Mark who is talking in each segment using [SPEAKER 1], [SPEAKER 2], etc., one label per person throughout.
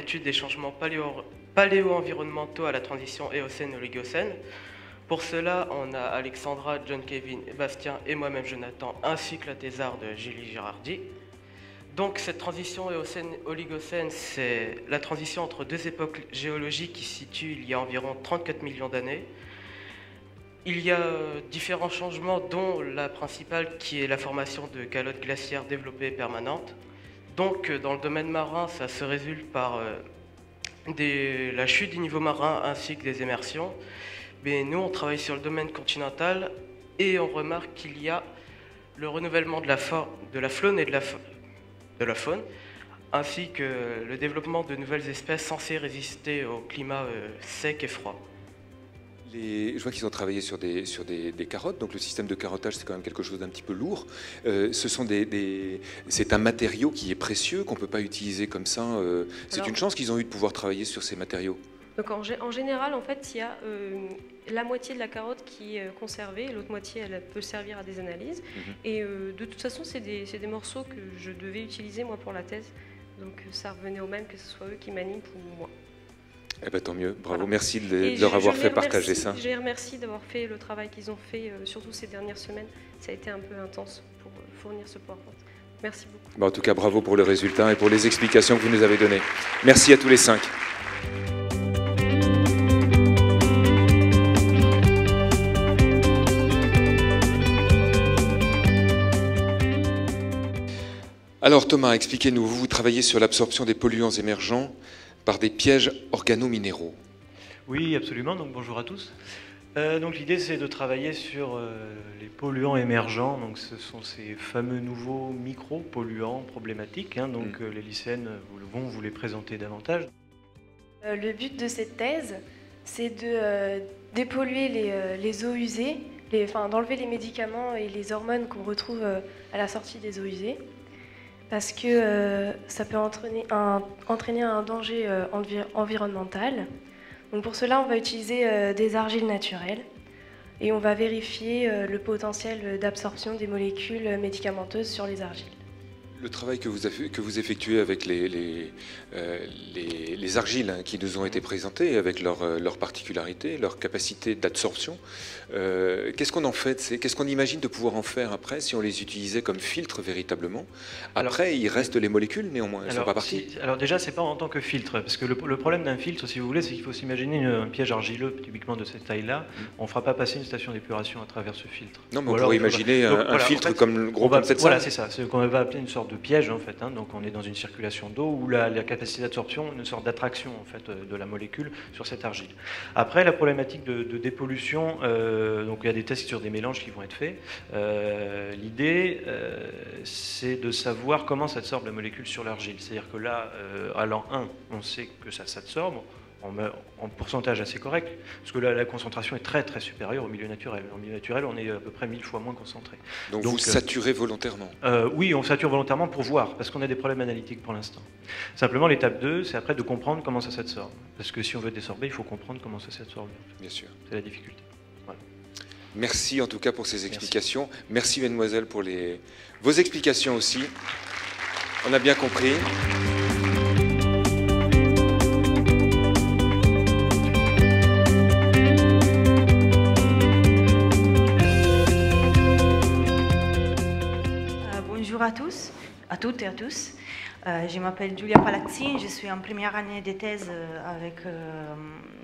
[SPEAKER 1] l'étude des changements paléo-environnementaux à la transition Éocène-Oligocène. Pour cela, on a Alexandra, John Kevin, Bastien et moi-même Jonathan, ainsi que la thésarde de Julie Girardi. Donc cette transition Éocène-Oligocène, c'est la transition entre deux époques géologiques qui se situent il y a environ 34 millions d'années. Il y a différents changements, dont la principale qui est la formation de calottes glaciaires développées et permanentes. Donc dans le domaine marin, ça se résulte par la chute du niveau marin ainsi que des immersions. Mais nous, on travaille sur le domaine continental et on remarque qu'il y a le renouvellement de la faune et de la faune, ainsi que le développement de nouvelles espèces censées résister au climat sec et froid.
[SPEAKER 2] Je vois qu'ils ont travaillé sur des carottes, donc le système de carottage, c'est quand même quelque chose d'un petit peu lourd. C'est un matériau qui est précieux, qu'on ne peut pas utiliser comme ça. C'est une chance qu'ils ont eu de pouvoir travailler sur ces matériaux.
[SPEAKER 3] Donc en général, en fait, il y a la moitié de la carotte qui est conservée, l'autre moitié, elle peut servir à des analyses. Et de toute façon, c'est des morceaux que je devais utiliser, moi, pour la thèse. Donc ça revenait au même que ce soit eux qui manipulent ou moi.
[SPEAKER 2] Eh ben, tant mieux, bravo, voilà. Merci de
[SPEAKER 3] Et
[SPEAKER 2] leur avoir fait partager ça.
[SPEAKER 3] Je les remercie d'avoir fait le travail qu'ils ont fait, surtout ces dernières semaines. Ça a été un peu intense pour fournir ce PowerPoint. Merci beaucoup.
[SPEAKER 2] Bon, en tout cas, bravo pour le résultat et pour les explications que vous nous avez données. Merci à tous les 5. Alors Thomas, expliquez-nous, vous travaillez sur l'absorption des polluants émergents par des pièges organominéraux.
[SPEAKER 4] Oui, absolument, donc bonjour à tous. Donc l'idée c'est de travailler sur les polluants émergents, donc ce sont ces fameux nouveaux micro-polluants problématiques, hein, donc les lycéennes vont vous les présenter davantage.
[SPEAKER 5] Le but de cette thèse, c'est de dépolluer les eaux usées, d'enlever les médicaments et les hormones qu'on retrouve à la sortie des eaux usées, parce que ça peut entraîner un danger environnemental. Donc pour cela, on va utiliser des argiles naturelles et on va vérifier le potentiel d'absorption des molécules médicamenteuses sur les argiles.
[SPEAKER 2] Le travail que vous effectuez avec les argiles, hein, qui nous ont été présentées, avec leurs particularités, leur capacité d'absorption, qu'est-ce qu'on en fait? Qu'est-ce qu'on imagine de pouvoir en faire après si on les utilisait comme filtre véritablement? Après, il reste les molécules néanmoins, elles ne sont pas parties.
[SPEAKER 4] Alors déjà, c'est pas en tant que filtre, parce que le problème d'un filtre, si vous voulez, c'est qu'il faut s'imaginer un piège argileux, typiquement de cette taille-là. On ne fera pas passer une station d'épuration à travers ce filtre.
[SPEAKER 2] Non, mais on pourrait imaginer un filtre en fait, comme gros comme cette salle.
[SPEAKER 4] Voilà, c'est ça, c'est ce qu'on va appeler une sorte de piège en fait, hein. Donc on est dans une circulation d'eau où la capacité d'absorption, une sorte d'attraction en fait de la molécule sur cette argile. Après la problématique de dépollution, donc il y a des tests sur des mélanges qui vont être faits. L'idée c'est de savoir comment s'absorbe la molécule sur l'argile. C'est-à-dire que là, à l'an 1, on sait que ça s'absorbe en pourcentage assez correct, parce que là, la concentration est très très supérieure au milieu naturel. En milieu naturel, on est à peu près 1000 fois moins concentré.
[SPEAKER 2] Donc vous saturez volontairement?
[SPEAKER 4] Oui, on sature volontairement pour voir, parce qu'on a des problèmes analytiques pour l'instant. Simplement, l'étape 2, c'est après de comprendre comment ça s'absorbe. Parce que si on veut désorber, il faut comprendre comment ça s'absorbe.
[SPEAKER 2] Bien sûr.
[SPEAKER 4] C'est la difficulté. Voilà.
[SPEAKER 2] Merci en tout cas pour ces explications. Merci mesdemoiselles pour vos explications aussi. On a bien compris.
[SPEAKER 6] Bonjour à tous, à toutes et à tous. Je m'appelle Giulia Palazzi, je suis en première année de thèse avec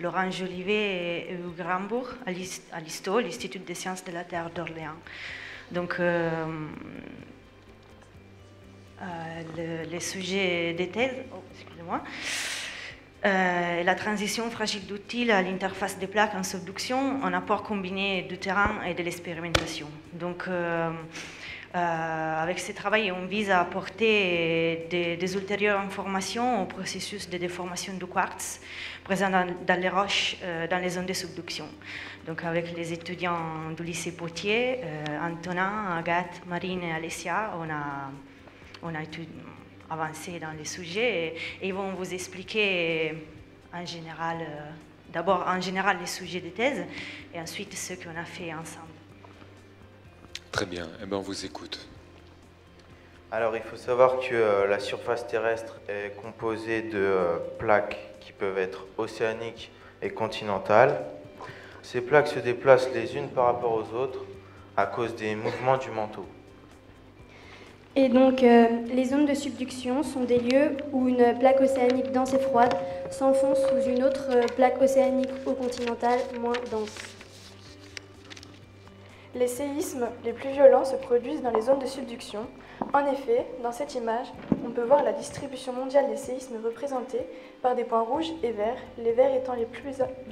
[SPEAKER 6] Laurent Jolivet et Hugues Rambourg à l'ISTO, l'Institut des sciences de la Terre d'Orléans. Donc, les sujets des thèses, excusez-moi, la transition fragile d'outils à l'interface des plaques en subduction en apport combiné du terrain et de l'expérimentation. Donc, avec ce travail, on vise à apporter des ultérieures informations au processus de déformation du quartz présent dans les roches, dans les zones de subduction. Donc avec les étudiants du lycée Potier, Antonin, Agathe, Marine et Alessia, on a avancé dans les sujets et ils vont vous expliquer en général, d'abord en général les sujets de thèse et ensuite ce qu'on a fait ensemble.
[SPEAKER 2] Très bien, eh bien, on vous écoute.
[SPEAKER 7] Alors, il faut savoir que la surface terrestre est composée de plaques qui peuvent être océaniques et continentales. Ces plaques se déplacent les unes par rapport aux autres à cause des mouvements du manteau.
[SPEAKER 8] Et donc, les zones de subduction sont des lieux où une plaque océanique dense et froide s'enfonce sous une autre plaque océanique ou continentale moins dense.
[SPEAKER 5] Les séismes les plus violents se produisent dans les zones de subduction. En effet, dans cette image, on peut voir la distribution mondiale des séismes représentée par des points rouges et verts, les verts étant les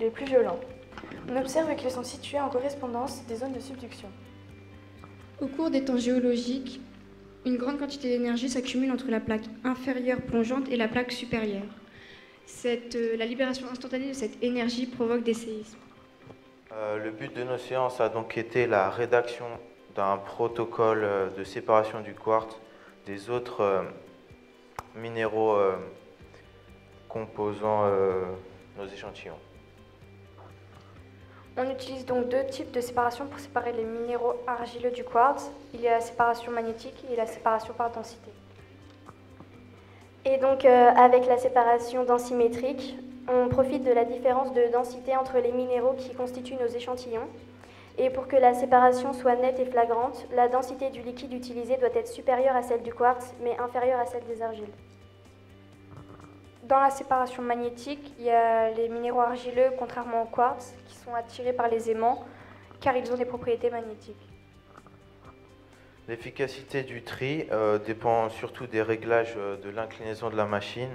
[SPEAKER 5] plus violents. On observe qu'ils sont situés en correspondance des zones de subduction.
[SPEAKER 8] Au cours des temps géologiques, une grande quantité d'énergie s'accumule entre la plaque inférieure plongeante et la plaque supérieure. La libération instantanée de cette énergie provoque des séismes.
[SPEAKER 7] Le but de nos séances a donc été la rédaction d'un protocole de séparation du quartz des autres minéraux composant nos échantillons.
[SPEAKER 8] On utilise donc deux types de séparation pour séparer les minéraux argileux du quartz. Il y a la séparation magnétique et la séparation par densité. Et donc avec la séparation densimétrique, on profite de la différence de densité entre les minéraux qui constituent nos échantillons. Et pour que la séparation soit nette et flagrante, la densité du liquide utilisé doit être supérieure à celle du quartz, mais inférieure à celle des argiles. Dans la séparation magnétique, il y a les minéraux argileux, contrairement au quartz, qui sont attirés par les aimants, car ils ont des propriétés magnétiques.
[SPEAKER 7] L'efficacité du tri dépend surtout des réglages de l'inclinaison de la machine.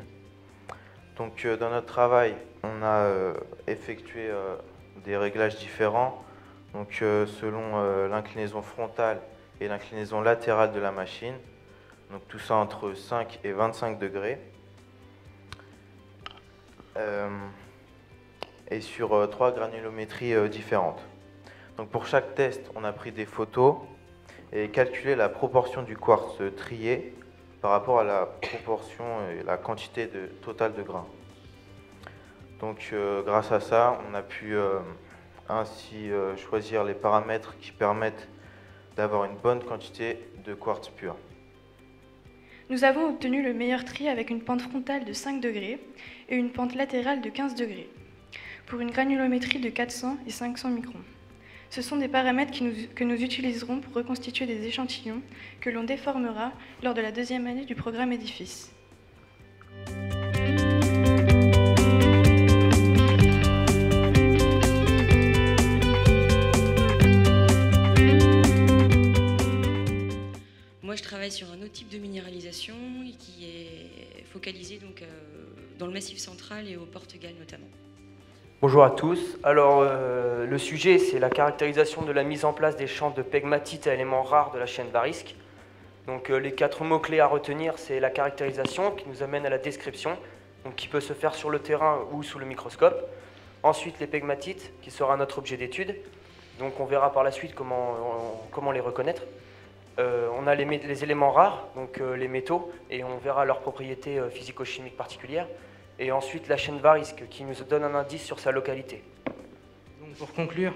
[SPEAKER 7] Donc dans notre travail, on a effectué des réglages différents, donc selon l'inclinaison frontale et l'inclinaison latérale de la machine. Donc tout ça entre 5 et 25 degrés. Et sur 3 granulométries différentes. Donc pour chaque test, on a pris des photos et calculé la proportion du quartz trié par rapport à la proportion et la quantité totale de grains. Donc grâce à ça, on a pu ainsi choisir les paramètres qui permettent d'avoir une bonne quantité de quartz pur.
[SPEAKER 5] Nous avons obtenu le meilleur tri avec une pente frontale de 5 degrés et une pente latérale de 15 degrés, pour une granulométrie de 400 et 500 microns. Ce sont des paramètres que nous utiliserons pour reconstituer des échantillons que l'on déformera lors de la deuxième année du programme édifice.
[SPEAKER 9] Moi, je travaille sur un autre type de minéralisation qui est focalisé donc, dans le Massif central et au Portugal notamment.
[SPEAKER 10] Bonjour à tous. Alors, le sujet, c'est la caractérisation de la mise en place des champs de pegmatite à éléments rares de la chaîne Varisque. Donc, les 4 mots-clés à retenir, c'est la caractérisation qui nous amène à la description, donc qui peut se faire sur le terrain ou sous le microscope. Ensuite, les pegmatites, qui sera notre objet d'étude. Donc, on verra par la suite comment les reconnaître. On a les éléments rares, donc les métaux, et on verra leurs propriétés physico-chimiques particulières. Et ensuite la chaîne Varisque, qui nous donne un indice sur sa localité.
[SPEAKER 11] Donc pour conclure,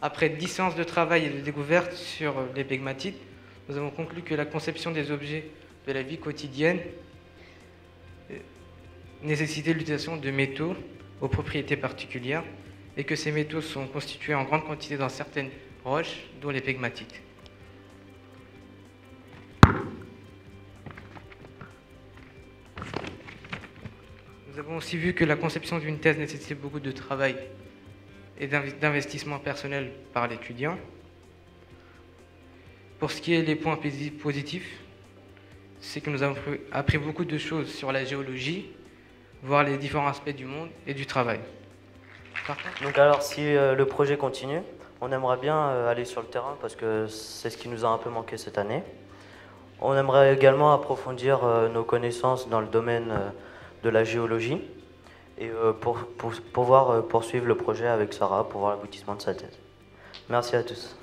[SPEAKER 11] après 10 séances de travail et de découverte sur les pegmatites, nous avons conclu que la conception des objets de la vie quotidienne nécessitait l'utilisation de métaux aux propriétés particulières et que ces métaux sont constitués en grande quantité dans certaines roches, dont les pegmatites. Nous avons aussi vu que la conception d'une thèse nécessitait beaucoup de travail et d'investissement personnel par l'étudiant. Pour ce qui est des points positifs, c'est que nous avons appris beaucoup de choses sur la géologie, voir les différents aspects du monde et du travail.
[SPEAKER 12] Donc alors, si le projet continue, on aimerait bien aller sur le terrain parce que c'est ce qui nous a un peu manqué cette année. On aimerait également approfondir nos connaissances dans le domaine de la géologie et pour pouvoir poursuivre le projet avec Sarah pour voir l'aboutissement de sa thèse. Merci à tous.